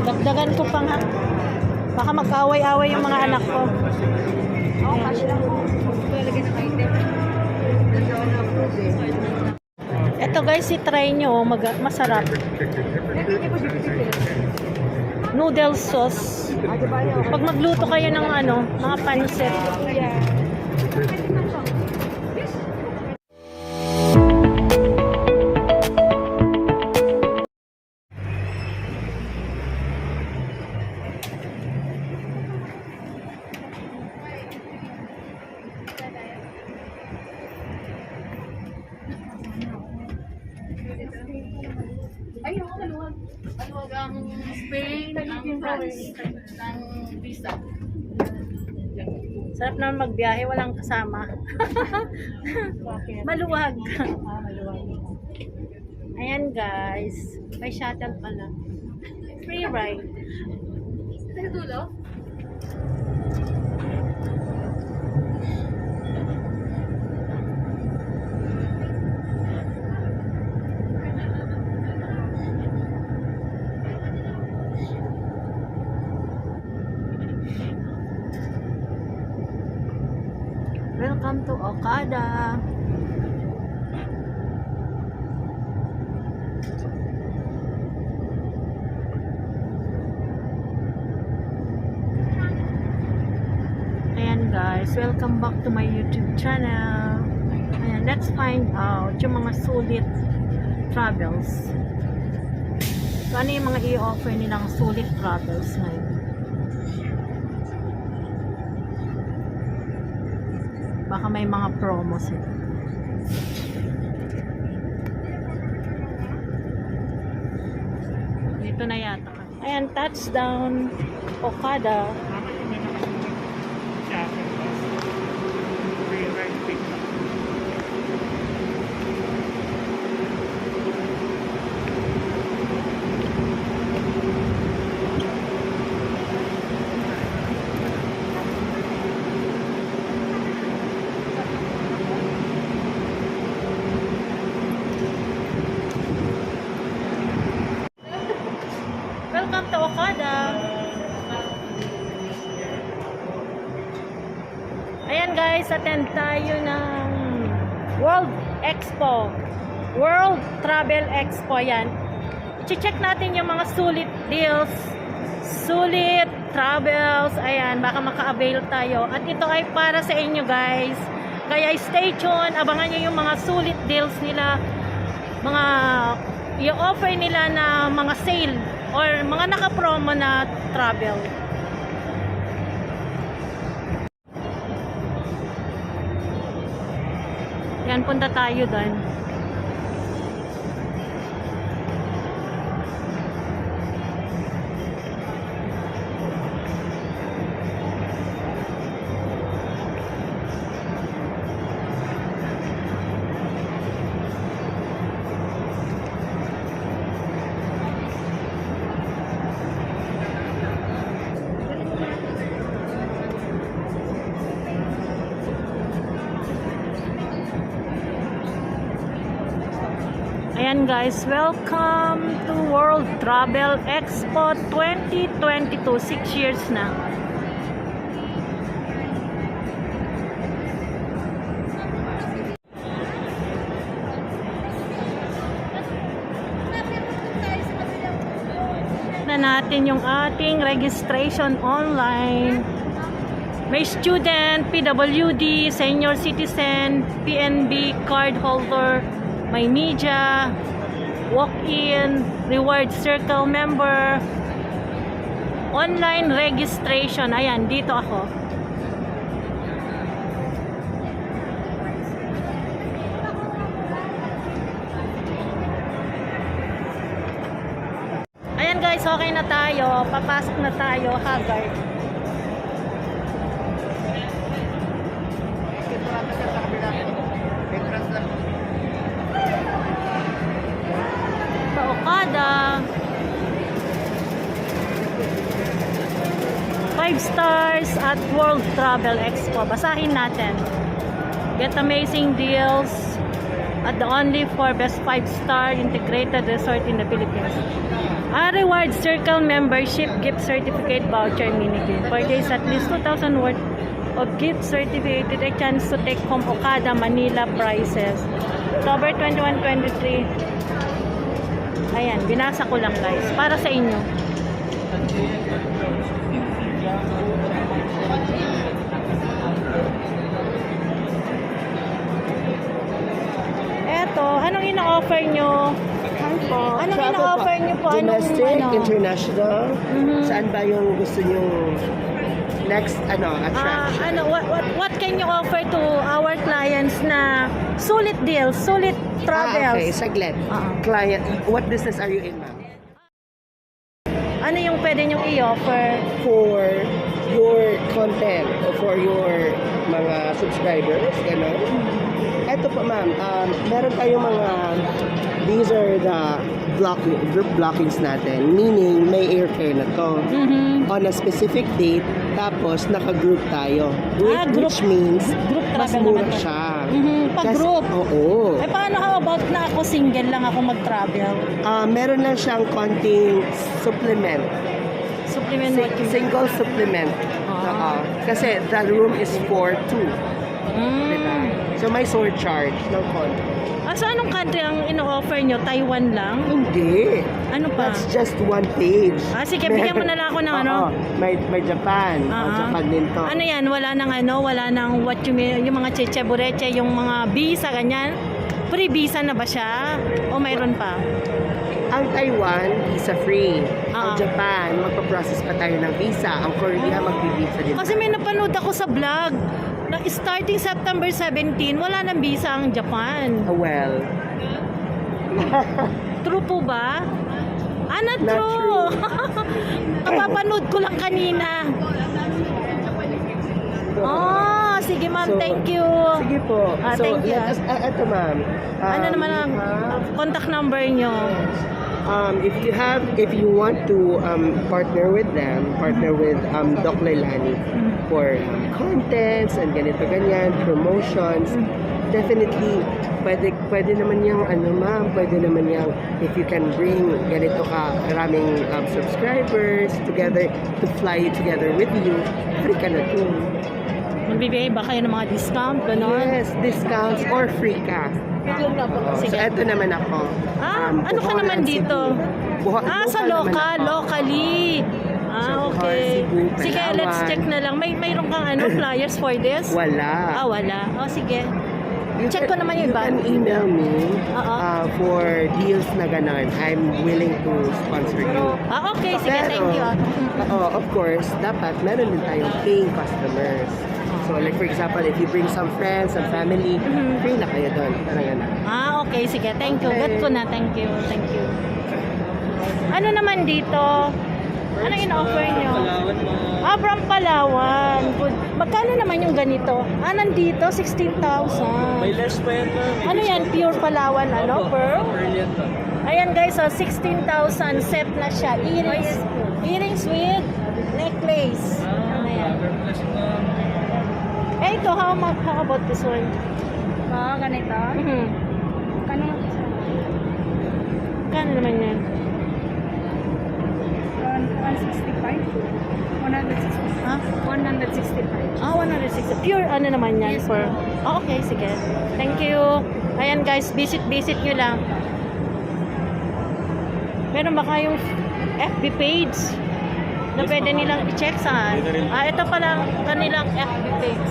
Dagdagan ko pa nga. Baka mag-away-away yung mga anak ko. Oo, cash lang po. Lagyan ng item. Nandoon na po eh. Ito guys, i-try nyo. Masarap. Noodle sauce. Pag magluto kayo ng ano, mga pancit. Ay, oo, maluwag. Maluwag ang Spain, ang France, ng visa. Sarap naman magbiyahe, walang kasama. Maluwag. Ayan guys, may shuttle pala. Free ride. Sa dulo? Welcome to Okada. Ayan guys, welcome back to my YouTube channel. Ayan, let's find out yung mga sulit travels. So, ano yung mga i-offer nilang sulit travels ngayon? Baka may mga promos ito. Dito na yata. Ayan, touchdown Okada. Welcome to Okada. Ayan guys, attend tayo ng World Expo. World Travel Expo yan. I-check natin yung mga sulit deals, sulit travels. Ayan, baka maka-avail tayo. At ito ay para sa inyo guys. Kaya stay tuned, abangan nyo yung mga sulit deals nila, mga i-offer nila na mga sale or mga naka-promo na travel. Yan, punta tayo doon. Ayan guys, welcome to World Travel Expo 2022. 6 years na. Na natin yung ating registration online. May student, PWD, senior citizen, PNB card holder, may media, walk-in, reward circle member, online registration. Ayan, dito ako. Ayan guys, okay na tayo. Papasok na tayo, Haggard. Sa Okada. 5 stars at World Travel Expo. Basahin natin. Get amazing deals at the only for best 5-star integrated resort in the Philippines. Reward Circle membership gift certificate voucher mini game. Purchase at least 2,000 worth of gift certificate, a chance to take home Okada Manila prizes. October 21, 23. Ayan, binasa ko lang guys. Para sa inyo. Eto, anong ina-offer nyo? Anong ina-offer nyo po? Domestic, international. Mhm. Saan ba yung gusto nyo next attraction? What can you offer to our clients na sulit deals, sulit Okay, travels? saglit. Ah. Client, what business are you in, ma'am? Ano yung pwede nyong i-offer? For your content o for your mga subscribers, gano'n? Eto po, ma'am, meron tayong mga, these are the group blockings natin, meaning may airfare na to. Mhm. On a specific date, tapos naka-group tayo. Group. Which means, Group mas travel mura naman to. siya. Mhm, pag-group. Oo. Eh paano how about na ako single lang ako mag-travel? Meron lang siyang konting supplement. Supplement what you Single supplement. Ah. Oo. Kasi the room is for two. Diba? Mm. So may surcharge ng konti. So anong country ang ino-offer nyo? Taiwan lang? Hindi. Ano pa? That's just one page. Sige, bigyan mo na lang ako ng ano. Oo. May Japan. Japan din to. Ano yan? Wala nang what you mean, yung mga cheche bureche, yung mga visa, ganyan. Free visa na ba siya? O mayroon pa? Ang Taiwan, visa-free. Ang Ah. Japan, magpa-process pa tayo ng visa. Ang Korea, magbi-visa din. Kasi may napanood ako sa vlog na starting September 17, wala nang visa ang Japan. Well, True po ba? Not Not true. Kapapanood ko lang kanina. Oh, sige ma'am, So, thank you. sige po. Thank you. let us, eto ma'am. Ano naman ang contact number nyo? If you want to partner with Doc Leilani for contents and ganito-ganyan, promotions, definitely, pwede naman yung ma'am, pwede naman yung if you can bring ganito karaming subscribers together to fly together with you, free ka na too. Magbibigay ba kayo ng mga discount? Ganon? Yes, discounts or free ka. Sige. So, eto naman ako. Ano ka naman Cebu. dito? Sa naman local, ako. locally. So, Okay. Cebu, Sige, Palawan. let's check na lang. Mayroon kang flyers for this? Wala. Wala. Sige. You Check ko naman yung iba. You can email me Oo. for deals na ganon. I'm willing to sponsor you. Okay. Sige, Pero, thank you. of course, dapat meron din tayong paying customers. So, like for example, if you bring some friends, some family, free na kayo doon. Parang gano'n. Okay. Sige, thank you. Okay. Get ko na. Thank you. Thank you. Ano naman dito? Ano in-offer nyo? From Palawan. Good. Magkano naman yung ganito? Nandito, 16,000. May less pa yan, ma'am. Ano yan? Pure Palawan, pearl? Pearl yan, ma'am. Ayan guys, 16,000 set na siya. Earrings. Earrings with necklace. Ayan. Rubber plus, ma'am. Ito, how about this one? Ganito. Mhm. Kano naman yan? 165. 165. Ha? 165. 160. Pure ano naman yan? Yes, For... Okay, sige. Thank you. Ayan guys, visit nyo lang. Meron ba kayong FB page na Yes, pwede ma'am. nilang i-check saan? Dito rin. Ito pala kanilang FB page.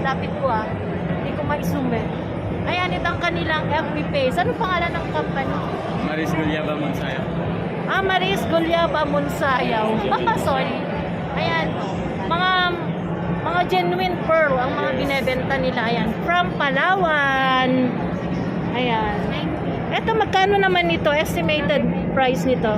Lapit ko Hindi ko ma-zoom eh. Ayan, ito ang kanilang FB page. Ano pangalan ng company? Maris Gulyaba Monsaya. Maris Gulyaba Monsayaw. Sorry. Ayan. Mga genuine pearl ang mga binebenta nila. Ayan. From Palawan. Ayan. Ito, magkano naman nito? Estimated price nito?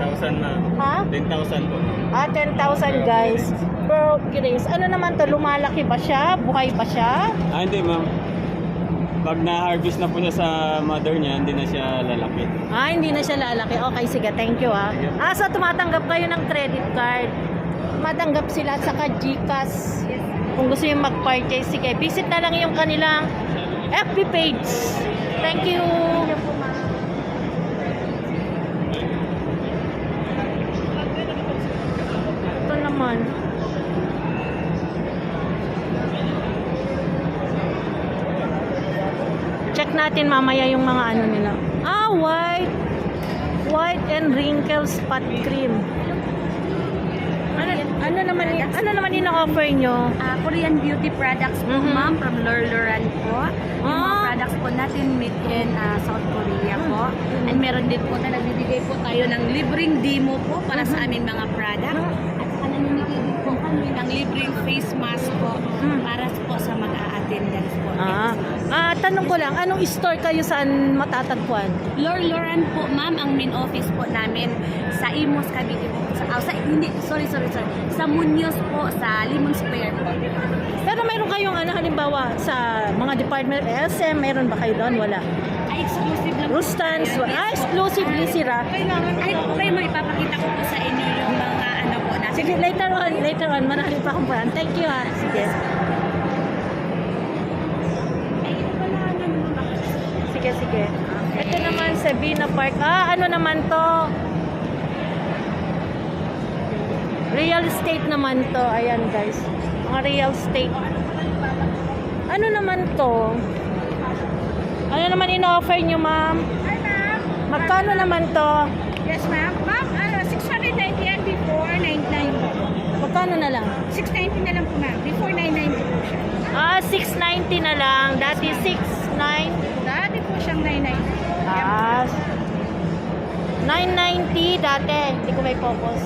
1,000 na. Ha? 10,000 po. 10,000 guys. Pearl earrings. Ano naman to? Lumalaki ba siya? Buhay ba siya? Hindi, ma'am. Pag na-harvest na po siya sa mother niya, hindi na siya lalaki. Hindi na siya lalaki. Okay, sige. Thank you So tumatanggap kayo ng credit card. Tumatanggap sila sa GCash. Kung gusto yung mag-purchase, sige. Visit na lang yung kanilang FB page. Thank you. naman. Check natin mamaya yung mga ano nila. Ah, white and wrinkle spot cream. Ano naman ina-offer nyo? Korean beauty products po, Mhm. ma'am, from Lorloran po. Yung mga Ah. products po natin made in South Korea po. And meron din po na nagbibigay po tayo ng libreng demo po para sa aming mga product. At saka namimigay din po kami ng libreng face mask po para po sa mag-a-attendance po. Tanong ko lang, anong store kayo saan matatagpuan? Lorloran po, ma'am, ang main office po namin sa Imus, Cavite po. Sa Muñoz po, sa Limon Square po. Pero meron kayong halimbawa sa mga department SM, meron ba kayo doon? Wala. Ay, exclusive lang po. Rustans, exclusively sira. Ay, okay mo, ipapakita ko po sa inyo yung mga ano po natin. Sige, later on, marami pa akong brand. Thank you ha. Sige. Sige. Ito naman sa Vina Park. Ano naman to? Real estate naman to. Ayan guys. Mga real estate. Ano naman to? Ano naman ino-offer nyo, ma'am? Hi, ma'am. Magkano naman to? Yes, ma'am. Ma'am, 690 yan before 99 po. Magkano na lang? 690 na lang po, ma'am. Before 99 po siya. 690 na lang. Dati 69. Dati po siyang 99. 990 dati. Hindi ko may focus.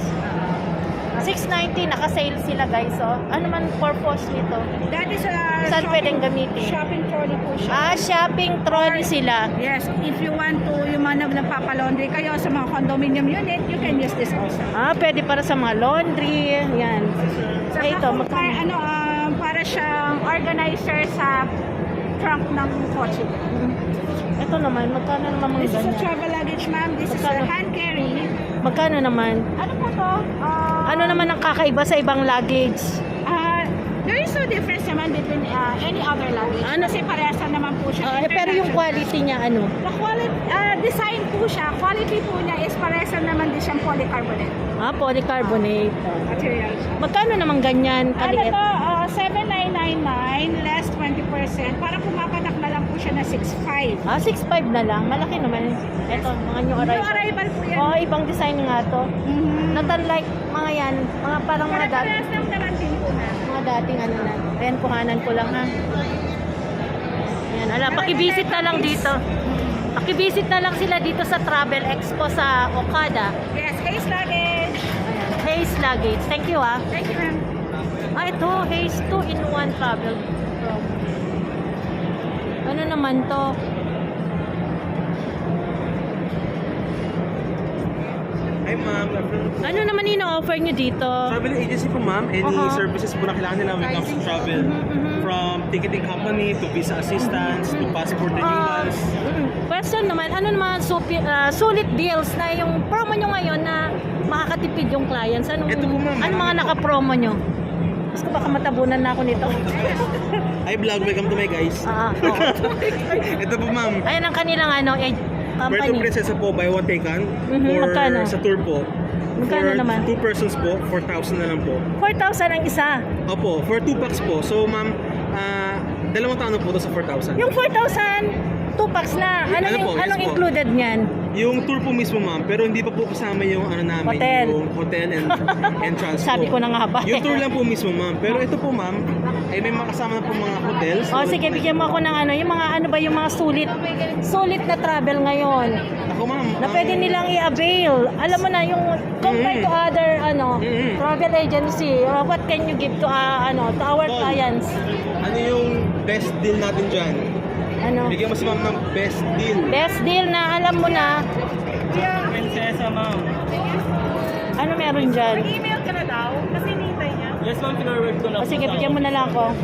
690, naka-sale sila guys. Oh. Ano man purpose nito? Dati sa Saan pwedeng gamitin? shopping trolley po siya. Shopping trolley sila. Yes, if you want to, yung mga nagpapalaundry kayo sa mga condominium unit, you can use this also. Pwede para sa mga laundry. Yan. Ito, magkano? Para siyang organizer sa trunk ng kotse. Ito naman, magkano naman mga This is a ganyan? travel luggage, ma'am. This is a hand carry. Magkano naman? Ano po to? Ano naman ang kakaiba sa ibang luggage? There is no difference naman between any other luggage. Kasi parehas naman po siya. Pero yung quality niya ano? The quality, design po siya. Quality po niya is parehas naman din siyang polycarbonate Polycarbonate. material siya. Magkano naman ganyan Ano kaliit? to? 7,999 less 20%. Parang pumapatak na lang po siya na 6,500. 6.5 na lang. Malaki naman. Ito, mga new arrival. New arrival po yan. Ibang design nga to. Mhm. Not unlike mga yan. Mga parang mga dati. Parehas lang naman din po na. Mga dating ano na. Ayan, kuhanan ko lang ha. Ayan, pakivisit na lang dito. Pakivisit na lang sila dito sa Travel Expo sa Okada. Yes, Ace luggage. Ayan, Hayes Luggage. Thank you ha. Thank you, ma'am. Ito, Hayes 2-in-1 Travel. Ano naman to? Hi ma'am, Ano naman ina-offer nyo dito? travel agency po ma'am. Any services po na kailangan nila when it comes to travel. From ticketing company to visa assistance to passport renewals. Question naman, ano naman sulit deals na yung promo nyo ngayon na makakatipid yung clients? Ano Ito po, ma'am. mga naka-promo nyo? Gusto ko baka matabunan na ako nito. Hi vlog, welcome to my guys. Ito po ma'am, Ayan ang kanilang Puerto company. Princesa po, buy one take one. For Magkano? sa tour po. Magkano For naman? 2 persons po, 4,000 na lang po. 4,000 ang isa. Opo, for 2 packs po. So ma'am, dalawang tao po to sa 4,000. Yung 4,000, 2 packs na. Ano po, yes Anong po. included niyan? Yung tour po mismo ma'am, pero hindi pa po kasama yung namin, Hotel. yung hotel and transport. Sabi ko na nga ba. Yung tour lang po mismo ma'am. Pero ito po ma'am, ay may makasama na po mga hotels. Sige, bigyan mo ako ng yung mga yung mga sulit na travel ngayon. Ako ma'am. Na pwede nilang i-avail. Alam mo na yung compared to other travel agency, what can you give to to our Tol. clients? Ano yung best deal natin dyan? Ano? Bigyan mo si ma'am ng best deal. Best deal na alam mo na. Prinsesa, ma'am. Ano meron dyan? Email ka na daw kasi nintay niya. Yes, ma'am. Pinarwag ko na Sige, bigyan mo na lang ako.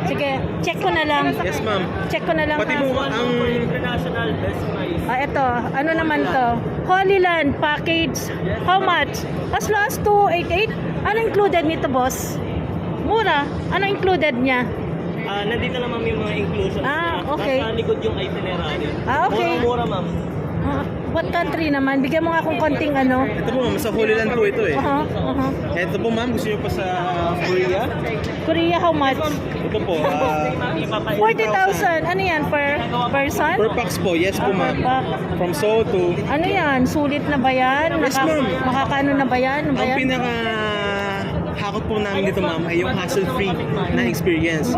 Sige, check ko na lang. Yes ma'am. Check ko na lang. Pati ha. mo ang International best price. Ito, ano naman to? Holy Land package. How much? As low as 288. Ano included nito, boss? Mura. Ano included niya? Nandito naman yung mga inclusions. Okay. Nasa likod yung itinerary. Okay. Mura, ma'am. What country naman? Bigyan mo nga akong konting ano. Ito po ma'am, sa Holy Land po ito eh. Ito po ma'am, gusto niyo pa sa Korea? Korea, how much? Ito po, 40,000. Ano yan? Per person? per pax po, yes po Ah, ma'am. per pax. From Seoul to... Ano yan? Sulit na ba yan? Yes, ma'am. Makakaano na ba yan? Ano ba Ang yan? pinaka hakot po namin dito ma'am ay yung hassle-free na experience.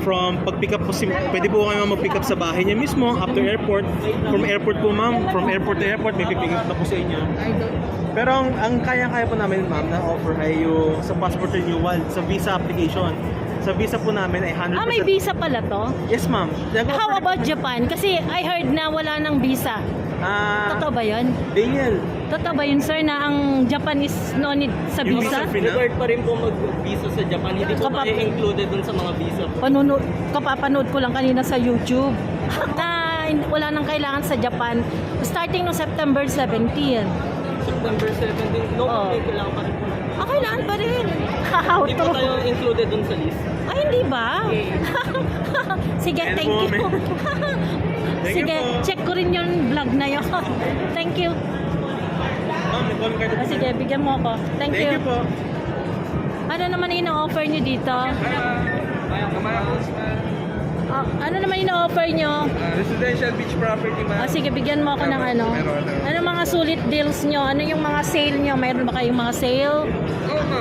From pag-pick up po, pwede po kayo mag-pick up sa bahay niya mismo, after airport. From airport po ma'am, from airport to airport, may pick up na po sa inyo. Pero ang kaya-kaya po namin ma'am na offer ay yung sa passport renewal, sa visa application. Sa visa po namin ay 100%. Ah, may visa pala to? Yes ma'am. How about Japan? Kasi I heard na wala ng visa. Totoo ba yun? Daniel, Totoo ba yun, sir, na ang Japan is no need sa yung visa? visa free na? Required pa rin po mag-visa sa Japan. Hindi po Kapag- tayo included dun sa mga visa. Kapapanood ko lang kanina sa YouTube na wala nang kailangan sa Japan starting no September 17. September 17, no Oo. kailangan pa rin po. Kailangan pa rin. How Hindi po to? tayo included dun sa list. Ay, hindi ba? Sige, Ayan thank po, you. Thank you Sige, po. check ko rin yung vlog na yun. Thank you. Ma'am, may calling card po. Sige, bigyan mo ako. Thank Thank you. you po. Ano naman ina-offer nyo dito? Ano naman ina-offer nyo? Residential beach property Sige, bigyan mo ako ng ano. Ano mga sulit deals nyo? Ano yung mga sale nyo? Mayroon ba kayong mga sale?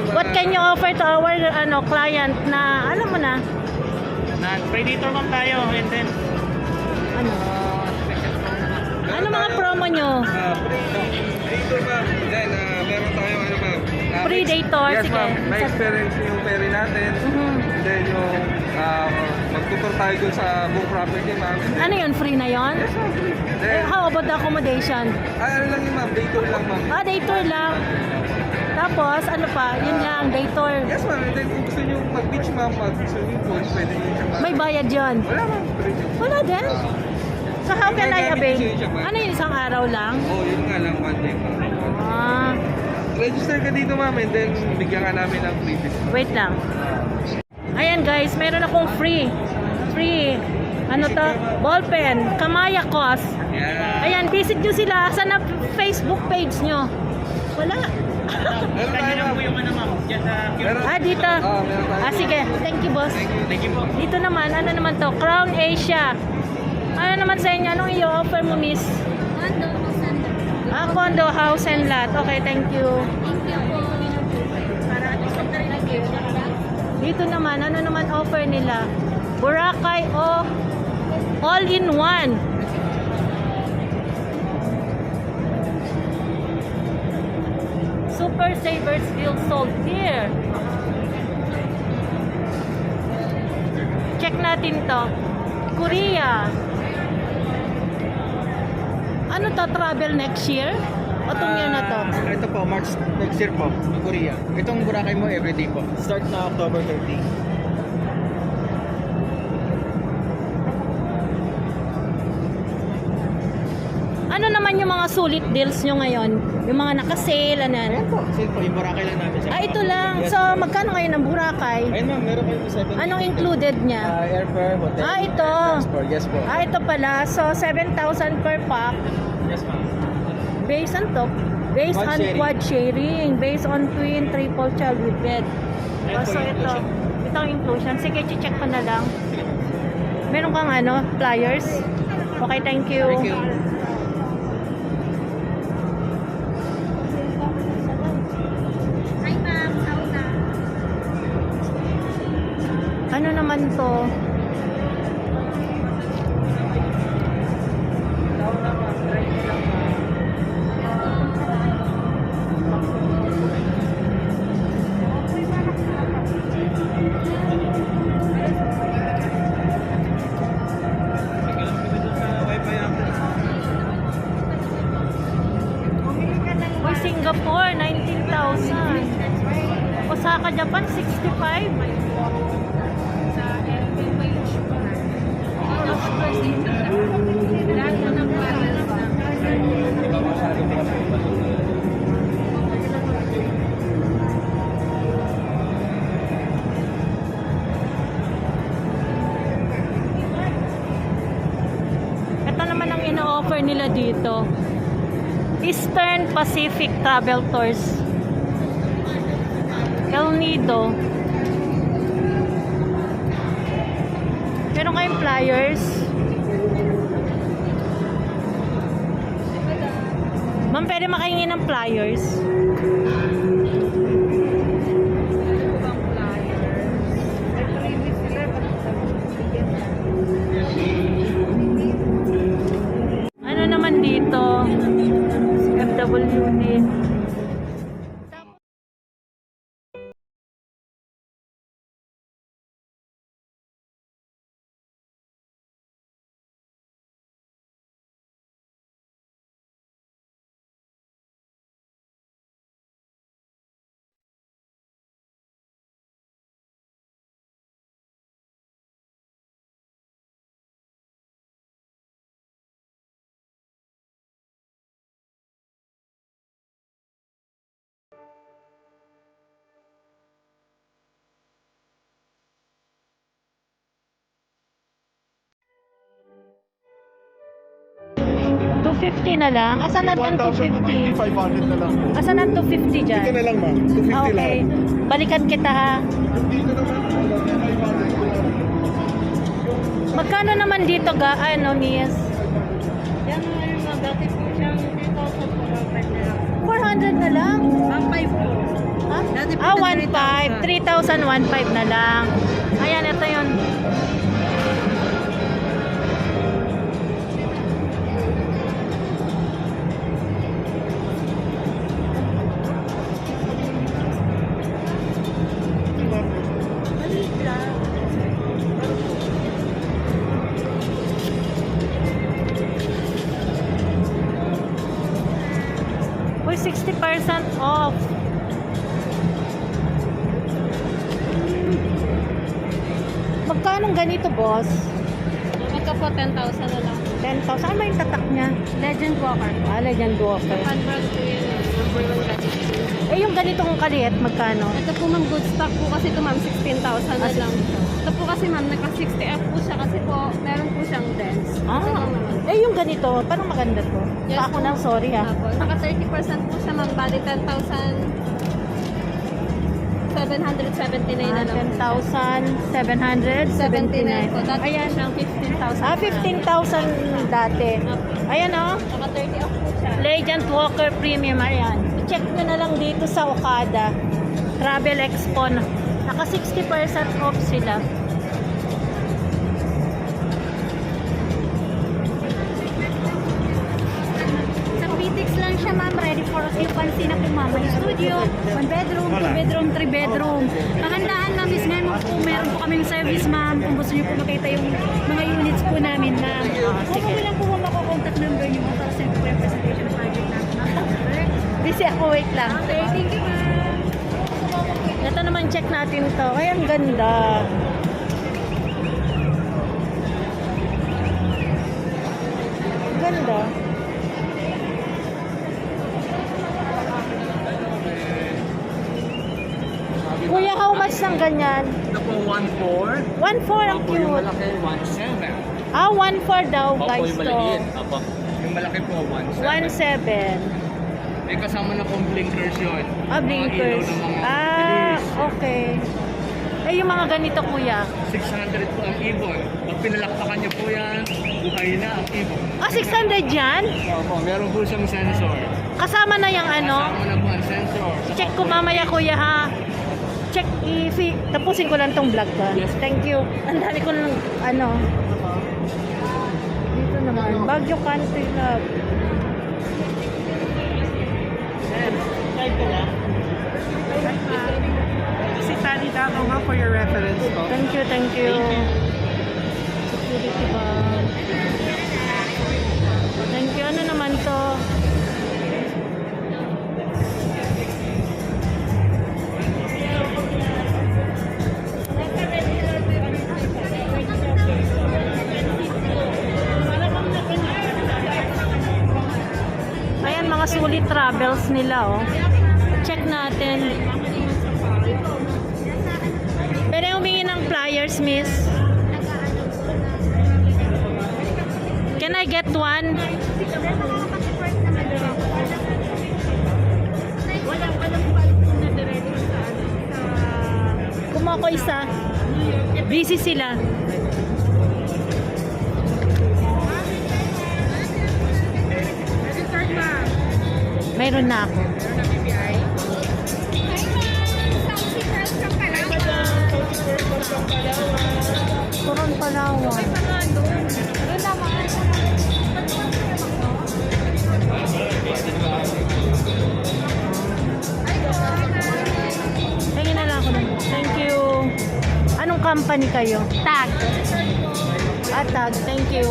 What can you offer to our client na, alam mo na? Predator ma'am tayo and then Ano? Ano mga promo nyo? Dito ma'am, then meron tayong ano ma'am. Predator, Yes sige. ma'am, may experience yung ferry natin. Mhm. Then yung magtutur tayo dun sa buong property ma'am. Ano yun? Free na yun? Then, How about the accommodation? ano lang yun ma'am, day tour lang ma'am. Day tour lang. Tapos, ano pa? Yun lang, day tour. Yes ma'am, and then kung gusto nyo mag-beach ma'am, mag-swimming pool, pwede nyo siya ma'am. May bayad yun. Wala ma'am, free. Wala din. So how can I avail? Siya, ma'am. Ano yun, isang araw lang? Oh, yun nga lang, one day ma'am. Ah, Register ka dito ma'am, and then bigyan ka namin ng free discount. wait lang. Ayan guys, meron akong free. Ano to? Ballpen. Kamaya Cos. Yeah. Ayan, visit nyo sila. Saan na Facebook page nyo? Wala. Meron tayo ma'am. Dito. Meron tayo. Sige. Thank you, boss. thank you po. Dito naman, ano naman to? Crown Asia. Ano naman sa inyo? Anong i-offer mo, miss? Condo, house and lot. Okay, thank you. Dito naman, ano naman offer nila? Boracay o all-in-one. Super Savers deal sold here. Check natin to. Korea. Ano to, travel next year? O itong year na to? Ito po, March next year po, Korea. Itong Boracay mo everyday po. Start na October 30. Ano naman yung mga sulit deals nyo ngayon? Yung mga naka-sale, ano? Ayan po, sale po, yung Boracay lang namin siya. Ito lang. Yes. So, magkano ngayon ang Boracay? Ayun ma'am, meron kayo 7. Anong included niya? Airfare, hotel. Ito. Transport, yes po. Ito pala. So, 7,000 per pack. Yes ma'am. Based on to? Based Quad on sharing. quad sharing. Based on twin, triple child with bed. Ayan po So, yung ito. inclusion. Ito ang inclusion. Sige, check ko na lang. Meron kang ano, flyers? Okay, thank you. Thank you. Ano naman to? Uy, Singapore, 19,000. Osaka, Japan, 65. Ito naman ang ina-offer nila dito. Eastern Pacific Travel Tours. El Nido. Meron kayong flyers. Ma'am, pwede makahingi ng flyers. Ano naman dito? FWD. $250 na lang. Asan na ang 250? 500 na lang po. Asan ang 250 dyan? Ito na lang ma'am, 250 Ah, okay. lang. Balikan kita ha. Dito naman, 500 ko lang. Magkano naman dito ga? Ano, Miss? Yan nga, dati po siyang 3,400 na lang. 400 na lang? 1,500 po. Ha? Dati po Ah, na 1,500. 3,015 na lang. Ayan, ito yun. Uy, 60% off. Magkano ganito, boss? Ito po, 10,000 na lang. 10,000. Ano ba yung tatak niya? Legend Walker. Ah, Legend Walker. Convert ko yun. Number 1 category. Eh, yung ganitong kaliit, magkano? Ito po ma'am, good stock po kasi ito ma'am, 16,000 na lang. Ito po kasi ma'am, nagka-60F po siya kasi po, meron po siyang dense. Ah, Ito naman. eh, yung ganito, parang maganda to. Yes, Sa ako na, sorry ha. Tapos, naka 30% po siya ma'am, bali 10,779 na lang. 10,779. po. Dati Ayan. po siyang 15,000. Ah, 15,000 dati. Ayan oh. Naka 30 off po siya. Legend Walker Premium. Ayan. I-check nyo na lang dito sa Okada. Travel Expo. Naka 60% off sila. Sa Pitex lang siya, ma'am. Ready for occupancy na po, ma'am. May studio, 1 bedroom, 2 bedroom, 3 bedroom. Kahandaan, ma'am, is meron po, meron po kaming service, ma'am. Kung gusto niyo po makita yung mga units po namin, ma'am. Kung mo lang po, ma'am, makakontact number niyo, ma'am, para sa po yung presentation ng project namin, ma'am. Busy ako, wait lang. Okay, thank you, ma'am. Ito naman, check natin to. Ay, ang ganda. Ang ganda. Kuya, how much ng ganyan? Ito po 1,400. 1,400 ang Opo, yung cute. malaki 1,700. Ah, 1,400 daw, Opo, guys, yung to. maliit. Opo. Yung malaki po 1,700. 1,700. May kasama na pong blinkers yun. Ah, Mga blinkers. ilaw ng mga Ah, bilis. okay. Eh, yung mga ganito, kuya. 600 po ang ibon. Pag pinalakpakan niyo po yan, buhay na ang ibon. Ah, 600 yan? Opo, meron po siyang sensor. Kasama na yung ano? Kasama na po ang sensor. Check ko mamaya, kuya, ha? Check tapusin ko lang tong vlog ko. Yes. Thank you. Ang dami ko ng ano. Dito naman. Baguio Country Club. Si Tani Dako nga for your reference po. Thank you, thank you. Security ba? Thank you. Ano naman to? Ayan, mga sulit travels nila, oh. Check natin. Pwede humingi ng flyers, miss? Can I get one? ako isa. Busy sila. Mayroon na ako. Turon Palawan. Tingin na lang ako nun. Thank you. Anong company kayo? Tag. Tag. Thank you.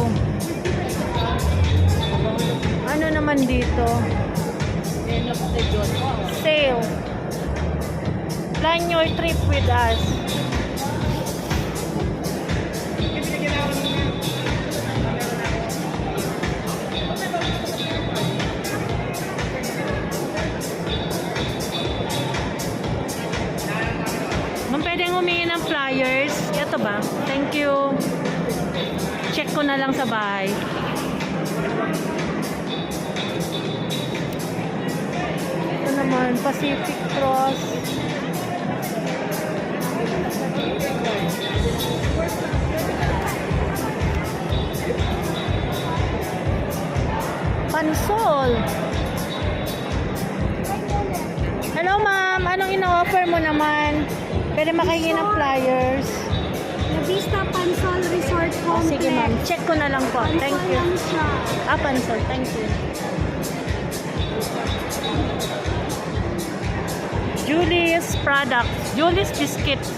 Ano naman dito? Sale. Plan your trip with us. Kung pwedeng humingi ng flyers, ito ba? Thank you. Check ko na lang sa bahay. Ito naman, Pacific Cross. Pansol. Hello ma'am, anong ina-offer mo naman? Pwede makahingi ng flyers. La Vista Pansol Resort Complex. Sige ma'am, check ko na lang po. Thank Pansol you. lang siya. Pansol, thank you. Julie's products. Julie's biscuits.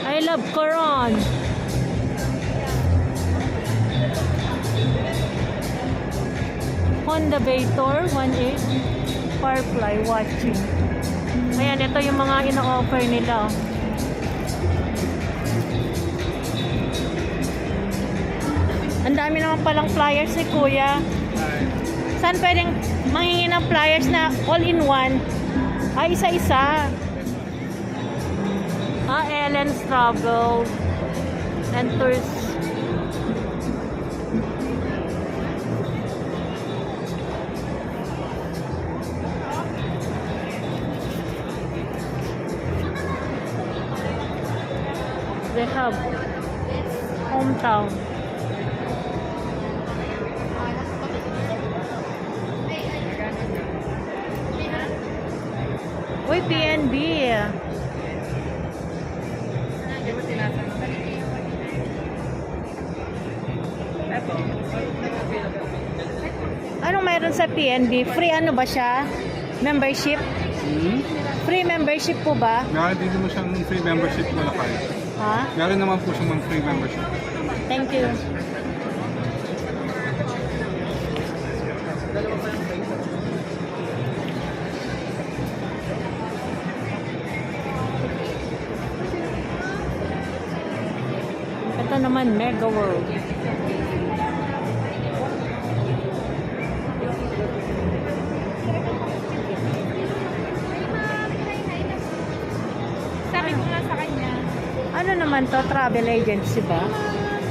I love Coron. Honda Vator 1.8 Firefly watching. Ayan, ito yung mga ina-offer nila. Ang dami naman palang flyers ni Kuya. Saan pwedeng manghingi ng flyers na all-in-one? Isa-isa. Ellen's Travel and Tours. They have hometown. Uy, PNB. Anong mayroon sa PNB? Free ano ba siya? Membership? Free membership po ba? Meron din mo siyang free membership na lakay. Ha? Meron naman po siyang free membership. Thank you. Ito naman, Mega World. Sabi ko nga sa kanya, Ano naman to? Travel agency ba?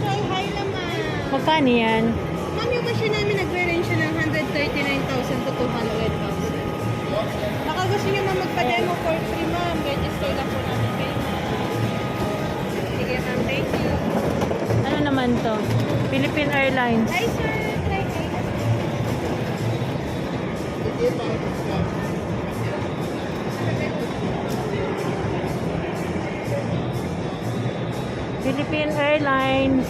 Hi naman. Magkano yan? Ma'am, yung kasi namin nagre-range siya ng 139,000 to 200,000. Baka gusto niyo ma'am magpa-demo for free ma'am. Register lang po namin kayo. Sige ma'am, thank you. Ano naman to? Philippine Airlines. Hi sir, try kayo. Philippine Airlines.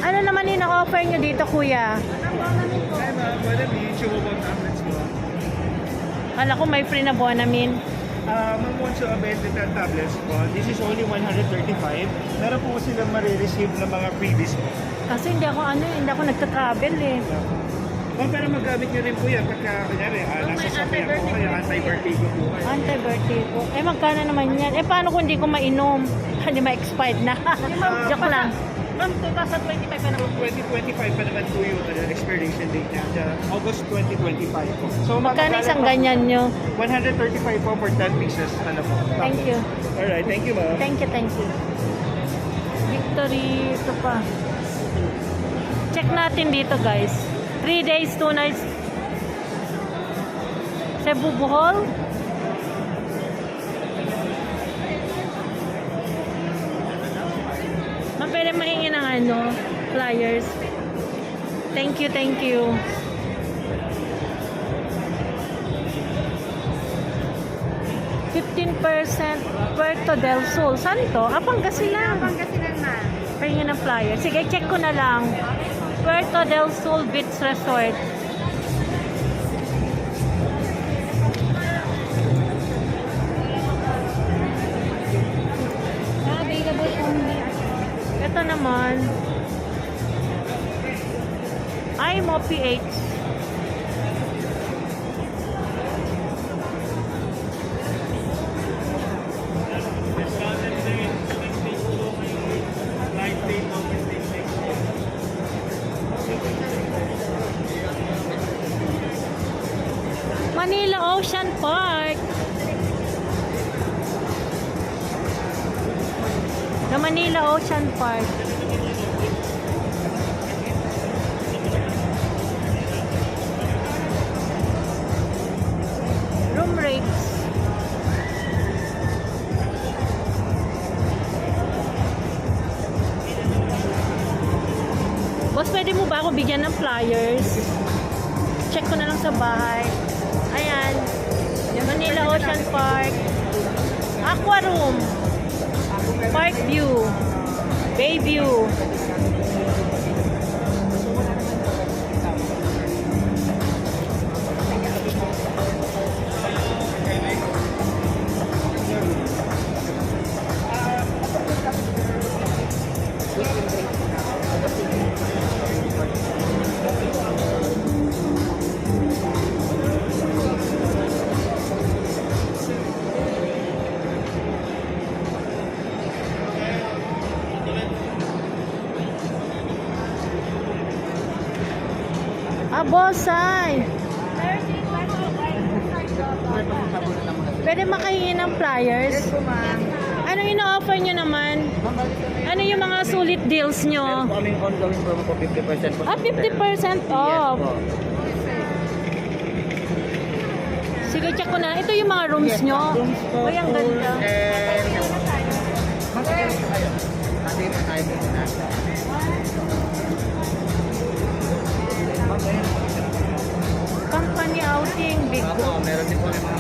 Ano naman ina-offer nyo dito, kuya? Kala ko may free na Bonamin. Ma'am, once you avail the 10 tablets po, this is only 135. Meron po silang marireceive ng mga freebies po. Kasi hindi ako nagta-travel eh. Ma'am, pero magamit nyo rin po yan pagka, kunyari, nasa Sophia po kayo, anti-birthday ko po kayo. Anti-birthday ko. Eh, magkano naman yan? Eh, paano kung hindi ko mainom? Hindi ma-expired na. Joke lang. Ma'am, 2025 pa naman. 2025 pa naman po yung expiration date niya. August 2025 po. So, Magkano isang ganyan nyo? 135 po for 10 pieces. Ano po? Thank you. Alright, thank you ma'am. Thank you, thank you. Victory, ito pa. Check natin dito, guys. 3 days, 2 nights. Cebu, Bohol. pwede mahingi ng ano, flyers. Thank you, thank you. $15 Puerto del Sol. Saan to? Pangasinan. Pangasinan na. Pahingi ng flyer. Sige, check ko na lang. Puerto del Sol Beach Resort. Available only. Ito naman. IMO PH. Manila Ocean Park. The Manila Ocean Park. Room rates. Boss, pwede mo ba ako bigyan ng flyers? Check ko na lang sa bahay. Ayan. Manila Ocean Park. Aqua Room. Park View. Bay View. Bosay. Pwede makahingi ng flyers? Anong ino-offer nyo naman? Ano yung mga sulit deals nyo? Kaming ongoing promo po 50% po. 50% off. Sige, check ko na. Ito yung mga rooms nyo. Uy, ang ganda. Company outing, big group. Meron din po yung mga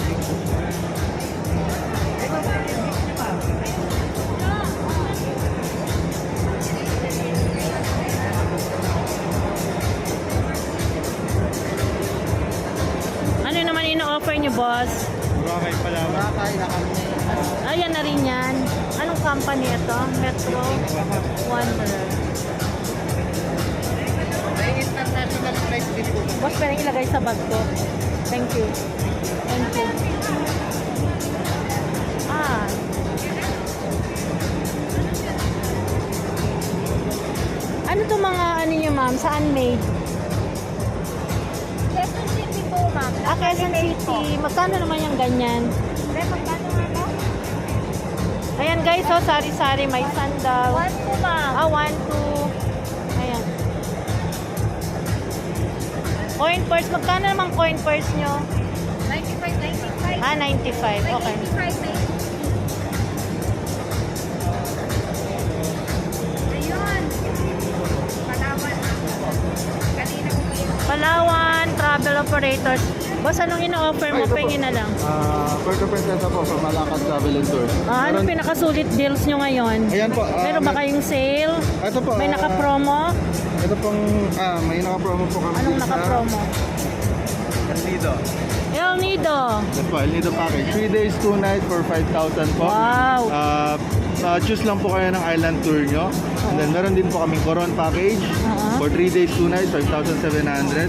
Ano naman ino-offer nyo, boss? Boracay Palawan. Ayan na rin yan. Anong company ito? Metro Wanderer. may international flight din po. Boss, pwedeng ilagay sa bag ko. Thank you. Thank you. Ano to mga ano nyo, ma'am? Saan made? Quezon City po, ma'am. Quezon City. Magkano naman yung ganyan? Magkano nga po? Ayan guys, oh, sari-sari. May sandal. 1 po, ma'am. 1, 2. Ayan. Coin purse. Magkano naman coin purse nyo? 95. 95. Okay. 95. Ayun. Palawan. Kanina ko kayo. Palawan, travel operators. Boss, anong ino-offer mo? Pingin na lang. Puerto Princesa po from Malacca Travel and Tours. Anong pinakasulit deals nyo ngayon? Ayan po. Meron ba kayong sale? Ito po. May naka-promo? Ito pong, may naka-promo po kami. Anong naka-promo? El Nido. El Nido. Yes po, El Nido package. 3 days, 2 nights for 5,000 po. Wow. Choose lang po kayo ng island tour nyo. And then meron din po kaming Coron package. Uh-huh. For 3 days, 2 nights, 5,700.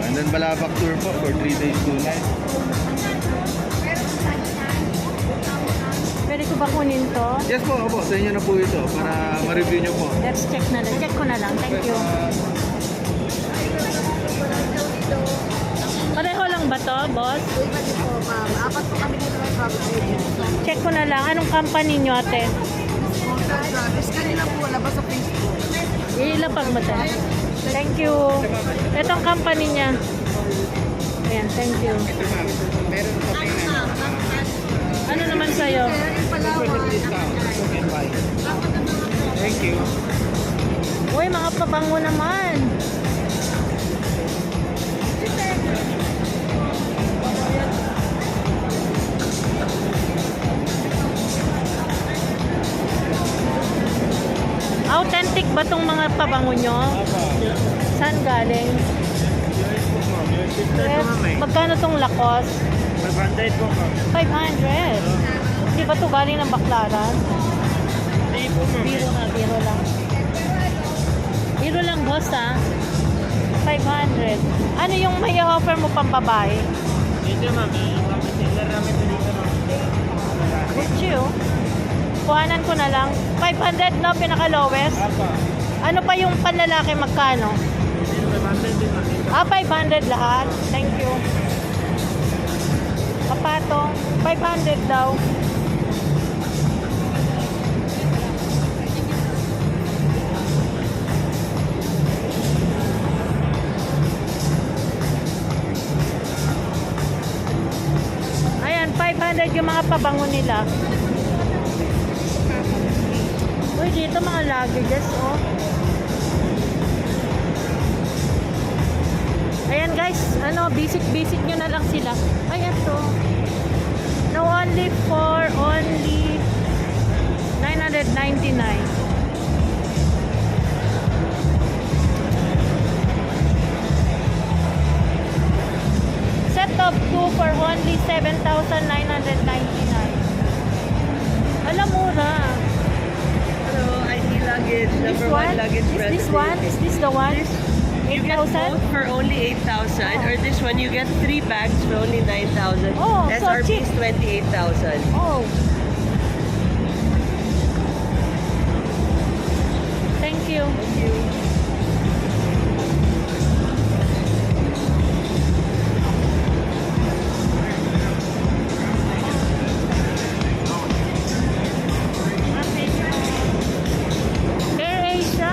And then Balabac tour po for 3 days, 2 nights. Pwede ko ba kunin to? Yes po, opo. Sa inyo na po ito para ma-review nyo po. Let's check na lang. Check ko na lang. Thank you. Pareho lang ba to, boss? Po, ma'am. Apat po kami dito ng travel agent. Check ko na lang. Anong company nyo, ate? Kanina po, labas sa Facebook. Ilapag mo tayo. Thank you. Itong company niya. Ayan, thank you. Ano naman sa'yo? Thank you. Uy, mga pabango naman. Authentic ba tong mga pabango nyo? Saan galing? Yes. Magkano tong lakos? 500 po ma'am. 500. Di ba to galing ng Baklaran? Hindi po ma'am. Biro na, biro lang. Biro lang, boss, ha? 500. Ano yung may offer mo pang babae? Dito ma'am. Seller namin po dito ma'am. Gucci, oh. Kuhanan ko na lang. 500 na, pinaka-lowest. Apa. Ano pa yung panlalaki, magkano? 500 din ma'am. 500 lahat. Thank you. Kapatong, 500 daw. Ayan, 500 yung mga pabango nila. Uy, dito mga luggages, oh. Ayan guys, ano, basic nyo na lang sila. Ayan to. No, only 999. Set of 2 for only 7,999. Alam, mura. Hello, ID luggage, This one? Is this one? Is this the one? You get 8,000? both for only 8,000, or this one you get 3 bags for only 9,000. Oh, so SRP cheap. is 28,000. Oh. Thank you. Air Asia.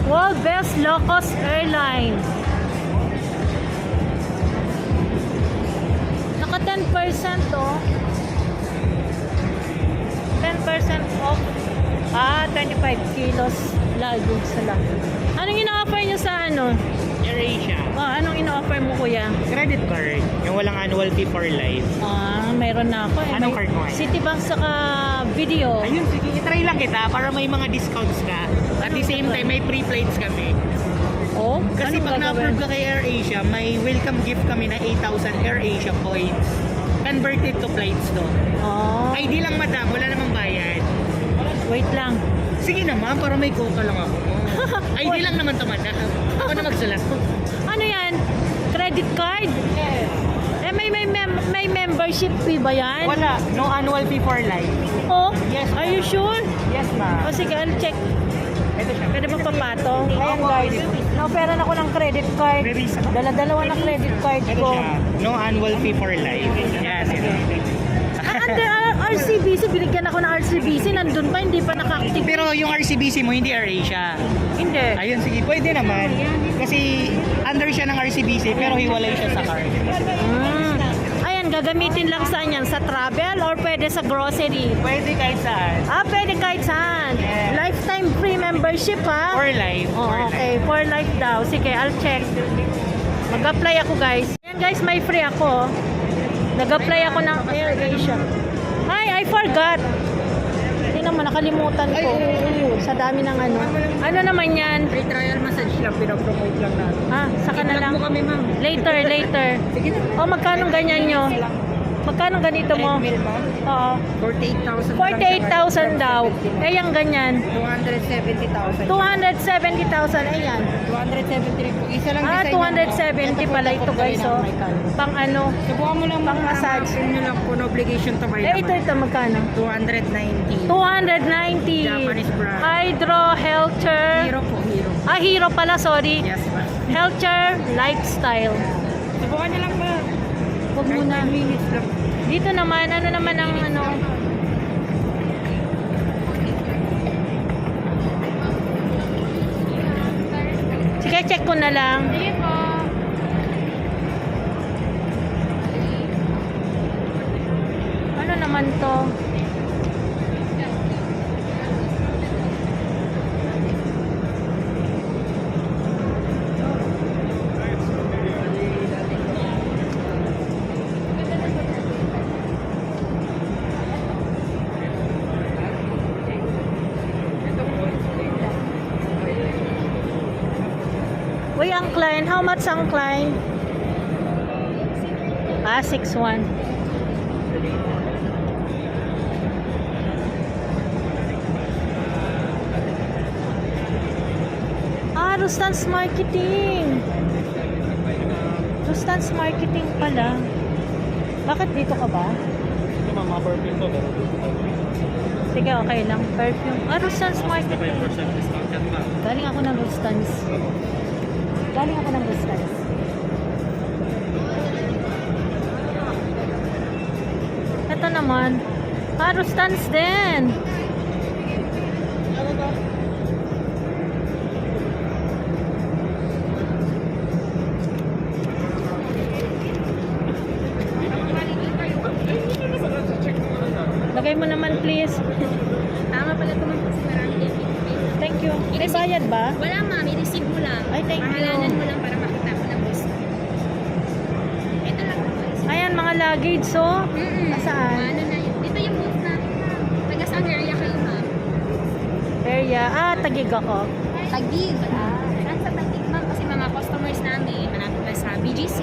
World Best Low-Cost Airline. Naka 10% oh. 10% off. 25 kilos luggage sa lang. Anong ina-offer nyo sa ano? AirAsia. Anong ina-offer mo, kuya? Credit card. Yung walang annual fee for life. Mayroon na ako. Anong card mo ngayon? Citibank saka video. Ayun, sige, itry lang kita para may mga discounts ka. At the same time, may free flights kami. Oh? Kasi Anong pag na-approve ka kay AirAsia, may welcome gift kami na 8,000 AirAsia points. Converted to flights to. Oh, ID lang madam, wala namang bayad. wait lang. Sige naman, para may quota lang ako. ID lang naman to madam. Ako na magsulat. Ano yan? Credit card? May membership fee ba yan? Wala, no annual fee for life. Oh? Yes, Are you sure? Yes ma'am. Sige, I'll check. Ito siya. Pwede ba papatong? Ayan guys, na-offeran ako ng credit card. Dala-dalawa ng credit card Ito ko. siya, no annual fee for life. Yes, ito. Under RCBC, binigyan ako ng RCBC. Nandun pa, hindi pa naka-active. Pero yung RCBC mo, hindi AirAsia. Hindi. Ayun, sige, pwede naman. Kasi under siya ng RCBC, pero hiwalay siya sa card. Ayan, gagamitin lang saan yan? Sa travel or pwede sa grocery? Pwede kahit saan. Pwede kahit saan. Yes. Lifetime free membership, ha? For life. Oh, for okay. life. For life daw. Sige, I'll check. Mag-apply ako, guys. Ayan, guys, may free ako. Nag-apply ako ng AirAsia. Ay, I forgot. Hindi naman, nakalimutan ko. Sa dami ng ano. Ano naman yan? Free trial massage lang, pinapromote lang natin. Saka na lang. mo kami, ma'am. Later. Sige na. Magkano ganyan nyo? Magkano ganito mo? Oo. 48,000. 48,000 daw. Eh, yung ganyan. 270,000. 270,000. Ayan. 273 po. Isa lang 270 pala ito, guys. Oh. Pang ano? Subukan mo lang Pang massage. nyo lang po, no obligation to buy Ito, magkano? 290. 290. Japanese brand. Hydro Helcher. Hero po, hero. Hero pala, sorry. Yes, ma'am. Helcher Lifestyle. Subukan nyo lang ba? Huwag muna. 10 minutes lang. Dito naman, ano naman ang ano? check ko na lang. Sige po. Ano naman to? Uy, ang client. How much ang client? 6'1". Rustan's Marketing. Rustan's Marketing pala. Bakit dito ka ba? Ito mga perfume to. Sige, okay lang. Perfume. Rustan's Marketing. 5% discount yan ba? Galing ako ng Rustan's. Ito naman. Rustan's din. Lagay mo naman please. Tama pala ito po si Marami. Thank you. May bayad ba? Wala ma'am, i-receive mo lang. Ay, thank you. Pahalanan mo lang para makita mo ng gusto. Ito lang po. Ayan, mga luggage, so. Saan? Ano na yun? Dito yung booth natin ma'am. Taga saan area kayo ma'am? Area. Tagig ako. Tagig. Saan sa Tagig ma'am? Kasi mga customers namin, malapit na sa BGC.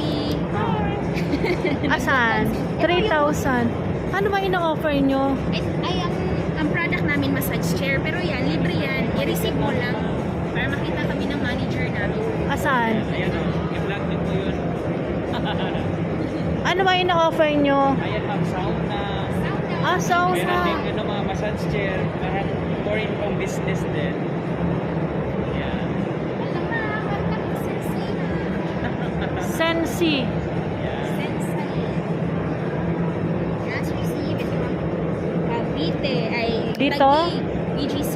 Saan? 3,000. Ano ba ina-offer nyo? Ang product namin massage chair. Pero yan, libre yan. I-receive mo lang para makita kami ng manager namin. Saan? Ayan o, i-vlog din po yun. Ano ba ina-offer nyo? Ayan ma'am, sauna. Meron Sauna. din mga massage chair. Para more in pang business din. Ayan. Sensi. Cavite ay Dito? Taguig, BGC.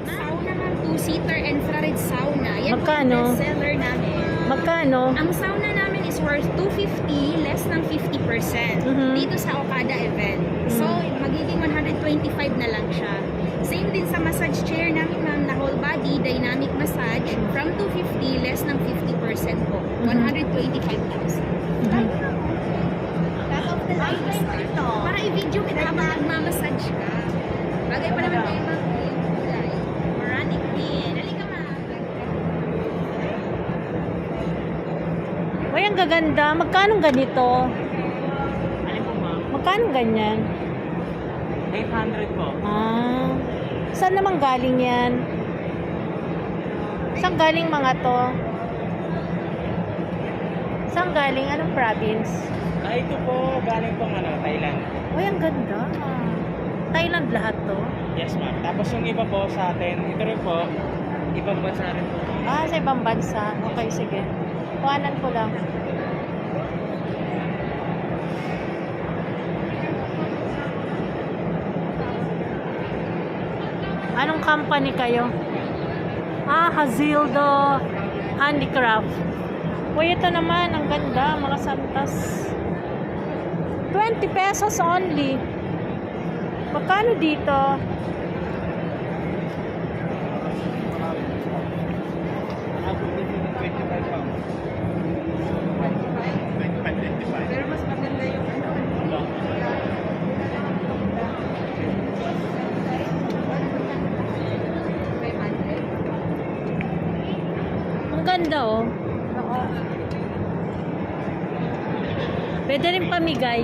Sauna ma'am, 2-seater infrared sauna. Yan po Magkano? yung bestseller namin. Magkano? Ang sauna namin is worth 250, less ng 50% Mhm. dito sa Okada event. So, magiging 125 na lang siya. Same din sa massage chair namin ma'am na whole body dynamic massage from 250 less ng 50% po. 125,000. Top of the line ito. Para i-video kita habang nagmamassage ka. Bagay pa naman tayo ma'am. Maranic din. Halika ma'am. Uy, ang gaganda. Magkano ganito? Alin po ma'am? Magkano ganyan? 800 po. Saan naman galing yan? Saan galing mga to? Saan galing? Anong province? Ito po, galing pong Thailand. Uy, ang ganda. Thailand lahat to? Yes ma'am. Tapos yung iba po sa atin, ito rin po, ibang bansa rin po. Sa ibang bansa. Okay, sige. Kuhanan ko lang. Anong company kayo? Hazildo Handicraft. Uy, ito naman. Ang ganda. Mga santas. 20 pesos only. Magkano dito? Pero mas maganda yung Ang ganda, oh. Pwede rin pamigay.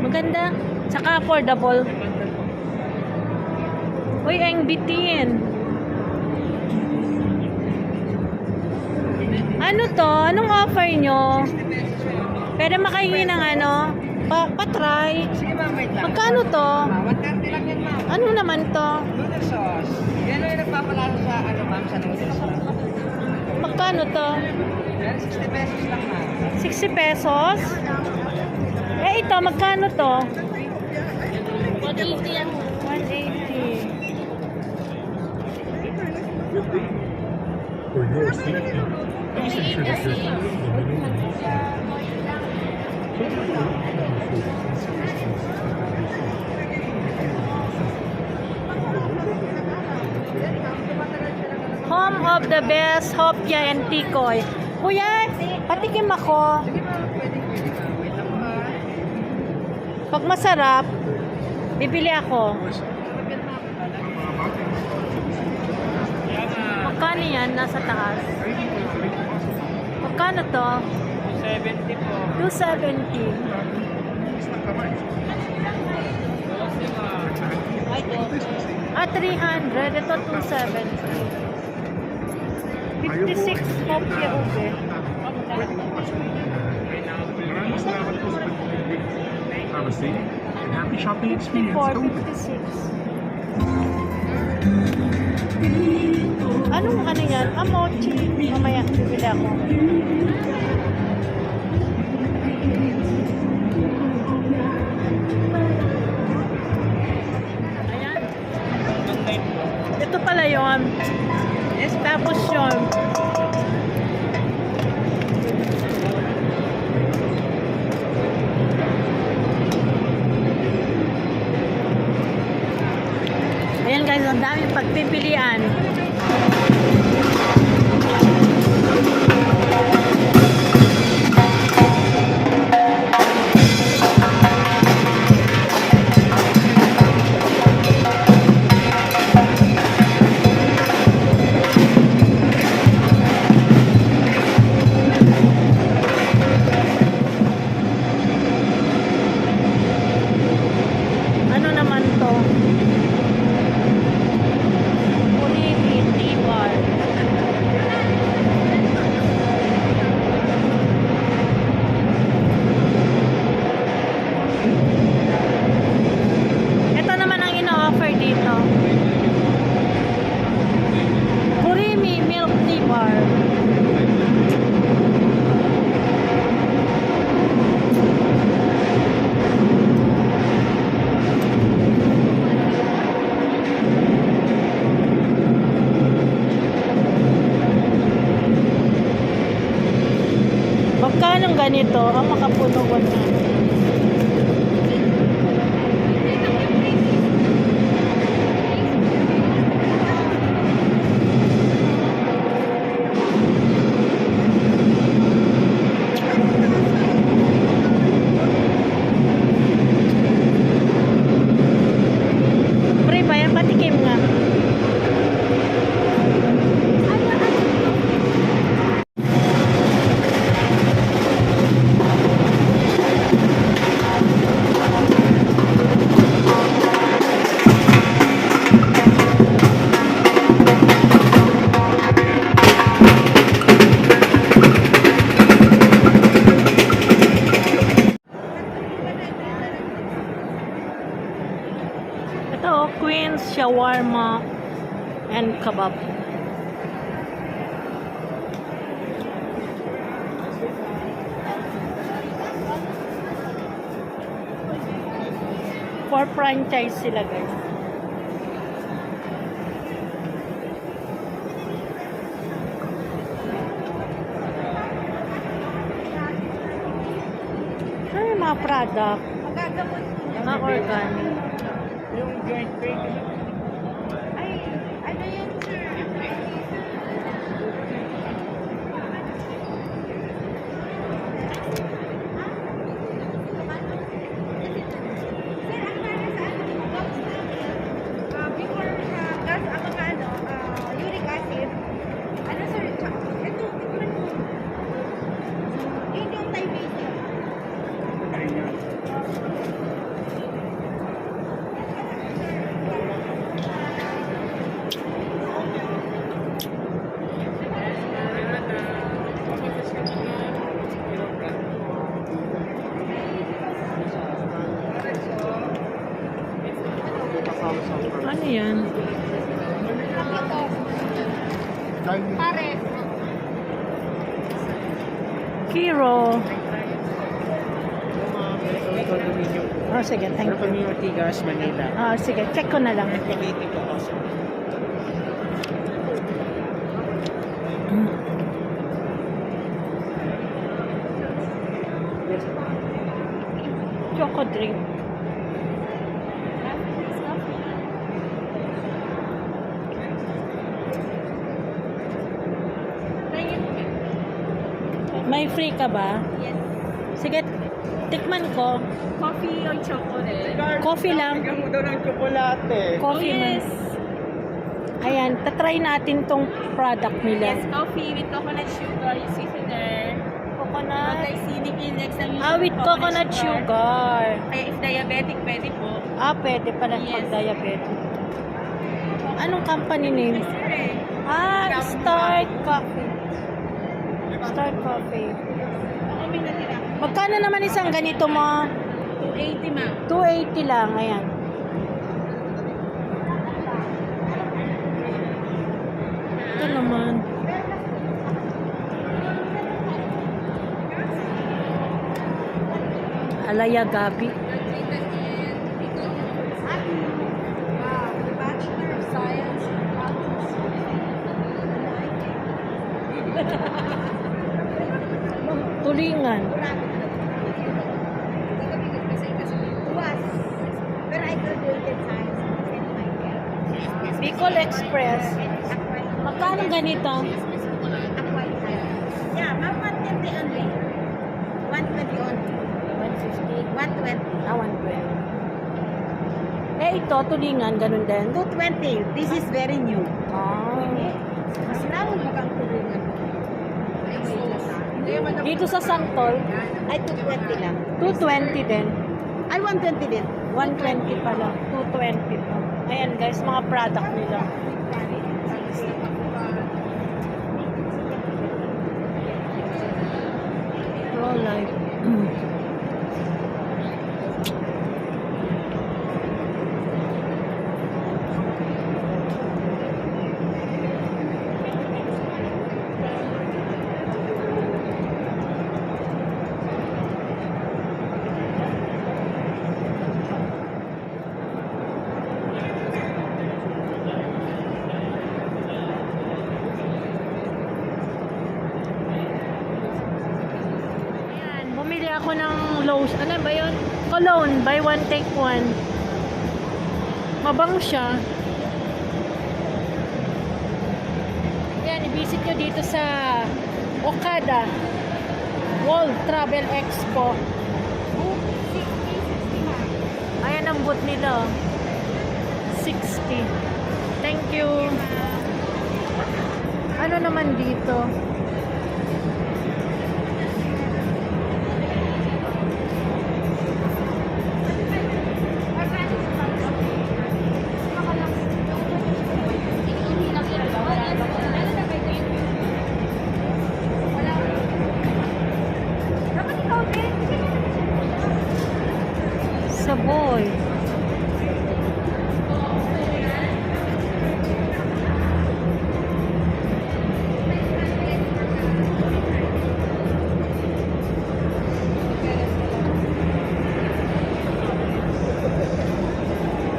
Maganda. Tsaka affordable. Uy, ang bitin. Ano to? Anong offer nyo? Pwede makahingi ng ano? Pa-try. Sige ma'am, wait lang. Magkano to? 130 lang yan ma'am. Ano naman to? Noodle sauce. Yan ang nagpapalaro sa ma'am, sa noodle sauce. Magkano to? Yan, 60 pesos lang ma'am. 60 pesos? Ito, magkano to? 180 yan. 180. For your safety, please ensure that your phone is Home of the best hopya and tikoy. Kuya, patikim ako. Pag masarap, bibili ako. Magkano yan? Nasa taas. Magkano to? 270 po. 270. Ah, 300. Ito 270. 56 hopya ube. Maraming salamat po sa pagkikinig. Have a safe and happy shopping experience. 54, 56. Anong ano yan? Mochi. Mamaya, bibili ako. Ayan. Ito pala yun. Tapos yun. Ayan guys, ang daming pagpipilian. Ano naman to? Purimi, T-bar. Ito naman ang ino-offer dito. Purimi milk tea bar. Magkano ganito? Ang makapuno ko na. Pre, bayan patikim nga. Ito, Queen's Shawarma and Kebab. For franchise sila guys. Ano yung mga product? Mga organic. Yung joint pain. Uric acid. Ano sir? Ito, tikman mo. Yun yung diabetes. Ano yan? Pare. Kiro. Oh, sige, thank you. Community Gas Manila. Ah, sige, check ko na lang. Community ko also. Choco drink. May free ka ba? Yes. Sige, tikman ko. Coffee or chocolate? Coffee lang. Bigyan mo daw ng tsokolate. Coffee man. Ayan, tatry natin tong product nila. Yes, coffee with coconut sugar, you see it there. Coconut. Glycemic index ng With coconut sugar. Kaya if diabetic, pwede po. Pwede pala Yes. pag diabetic. Anong company name? Siyempre. Start Coffee. Start Coffee. Ako may natira. Magkano naman isang ganito mo? 280 ma. 280 lang, ayan. Ito naman. Alaya Gabi. Bachelor of Science. Tulingan. Pero I graduated science. Bicol Express. Magkano ganito? Yeah, ma'am, 120 only. 120 only. 150. 120. 120. Ito, tulingan, ganun din. 220. This is very new. Mas lalo mukhang tulungan. Dito sa Santol, Ay, 220 lang. 220 din. Ay, 120 din. 120 pala. 220 pa. Ayan guys, mga product nila. Pro Life. Ayan, bumili ako ng lotion. Ano ba yun? Cologne, buy one take one. Mabango siya. Ayan, i-visit nyo dito sa Okada World Travel Expo. Ayan ang booth nila. 60. Thank you. Ano naman dito? Saboy.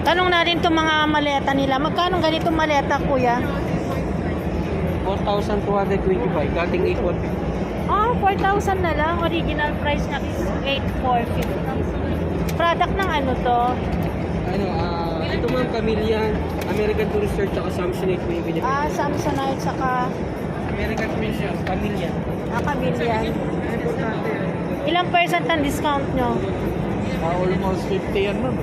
Tanong natin itong mga maleta nila. Magkano ganitong maleta, kuya? 4,225. Dating 8,150. 4,000 na lang. Original price niya is 8,450. Product ng ano to? Ito ma'am, Chameleon, American Tourister, tsaka Samsonite po yung binibigay. Samsonite, saka American Tourister, Chameleon. Chameleon. Ilang percent ang discount nyo? Almost 50 yan ma'am.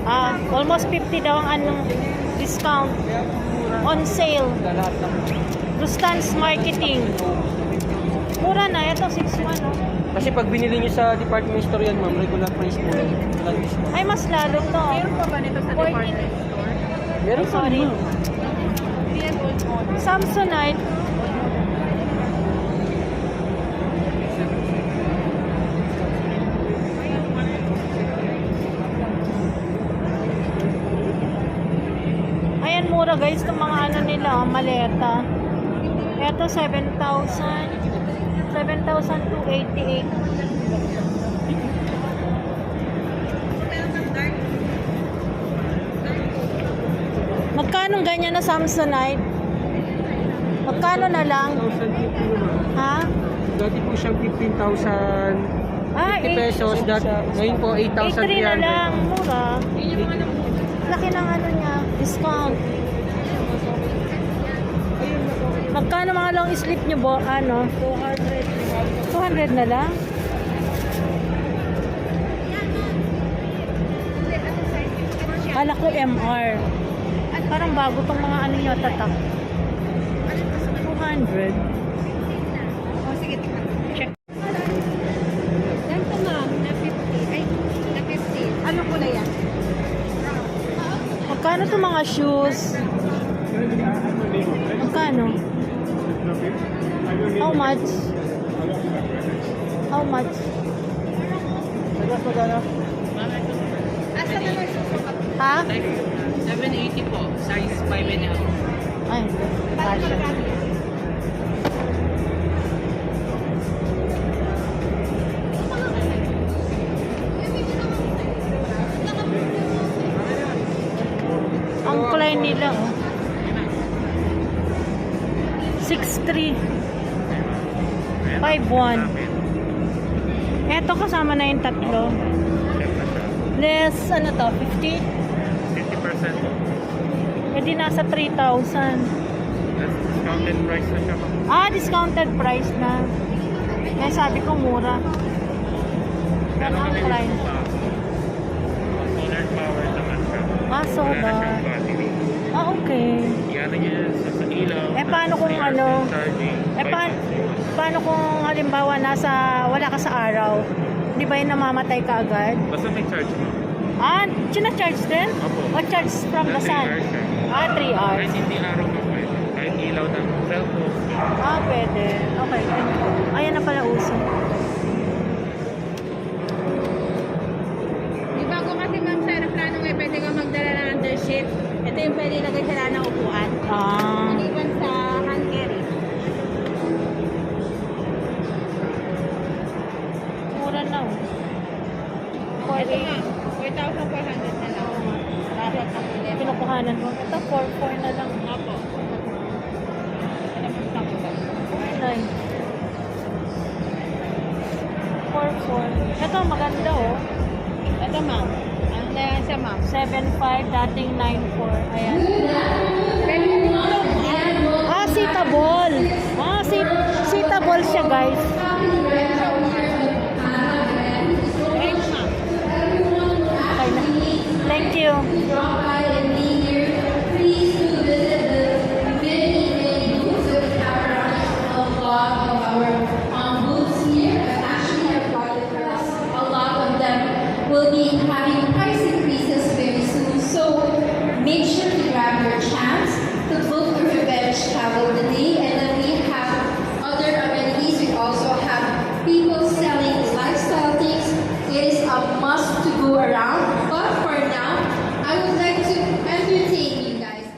Almost 50 daw ang anong discount on sale. Lahat ng Rustans Marketing. Mura na. Ito, 6,100. Oh. Kasi pag binili nyo sa department store yan ma'am, regular price po yan. Walang discount. Ay, mas lalo to. Meron pa ba nito sa 14. department store? Meron pa Sorry. ma'am. Samsonite. Ayan, mura guys, itong mga ano nila, maleta. Ito, 7,288. Magkano ganyan na Samsonite? Magkano na lang? 1,050 naman. Ha? Dati po siyang 15,000 Ah, 50 pesos. Ngayon po, 8,300 na 8,300. lang. Mura. Laki ng ano niya. Discount. Magkano mga long sleeve niyo bo? Ano? 200 na lang? Kala ko MR. Parang bago tong mga ano niya tatak. 200. Check. Ganito ma'am, na 50. Ay, na 50. Ano kulay yan? Magkano to mga shoes? Magkano? How much? How much? Asa naman susukat? Ha? 780 po. Size 5.5. Ay, fashion. Ang kulay nila, oh. 6'3". 5'1". Eto kasama na yung tatlo. Less, ano to, 50? 50%. Pwede nasa 3,000. Discounted price na siya. Ah, discounted price na. Kaya sabi ko mura. Yan ang price. Solar power naman siya. Ah, solar. Battery. Ah, okay. Yan niya sa ilaw. Eh, paano kung ano? Charging. Eh, paano kung halimbawa wala ka sa araw? Di ba yun namamatay ka agad? Basta may charge mo. Ah, charge din? Opo. O charge from the sun? 3 hours siya. Ah, 3 hours. Kahit hindi araw ka pwede. Kahit ilaw ng cellphone. Ah, pwede. Okay. Ayan na pala uso. Di bago kasi ma'am sa aeroplano ngayon, pwede ka magdala ng undershirt. Ito yung pwede ilagay sa lana upuan. Ah. Maliban sa hand carry. Mura na. Ito nga, 4,400 na lang. Dapat ang ulit. Pinukuhanan mo. Ito, 4,400 na lang. Apo. Ay. 4,400. Ito, maganda oh. Ito ma'am. Ano na yan siya ma'am? 7,500, dating 9,400. Ayan. Ah, sitable. Ah, sitable siya, guys. Okay na. Thank you. Will be having price increases very soon, so make sure to grab your chance to book your revenge travel today. And then we have other amenities. We also have people selling lifestyle things. It is a must to go around. But for now, I would like to entertain you guys.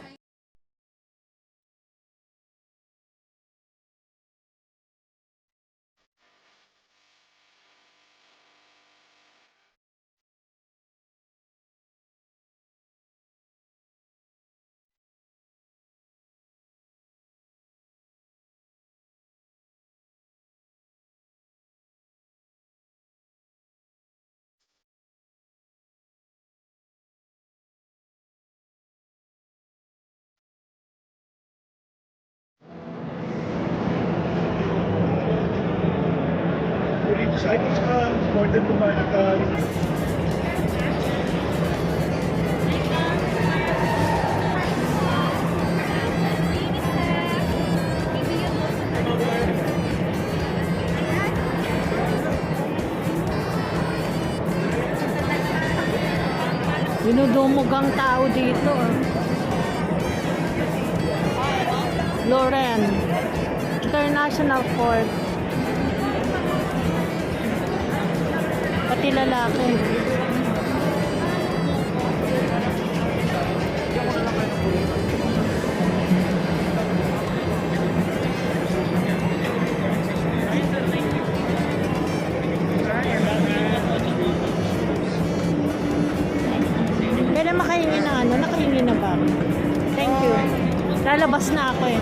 I think important to Dinudumog ang tao dito. Loren International Court. Pati lalaki. Pwede makahingi na ano? Nakahingi na ba? Thank you. Lalabas na ako eh.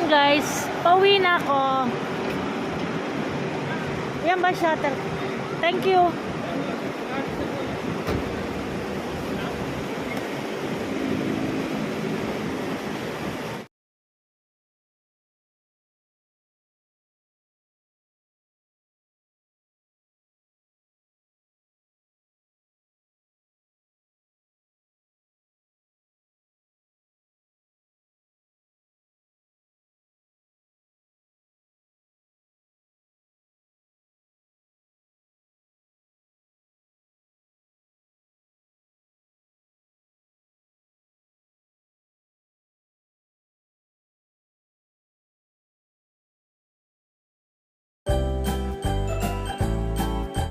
Ayan guys, pauwi na ako. Yan ba shutter? Thank you.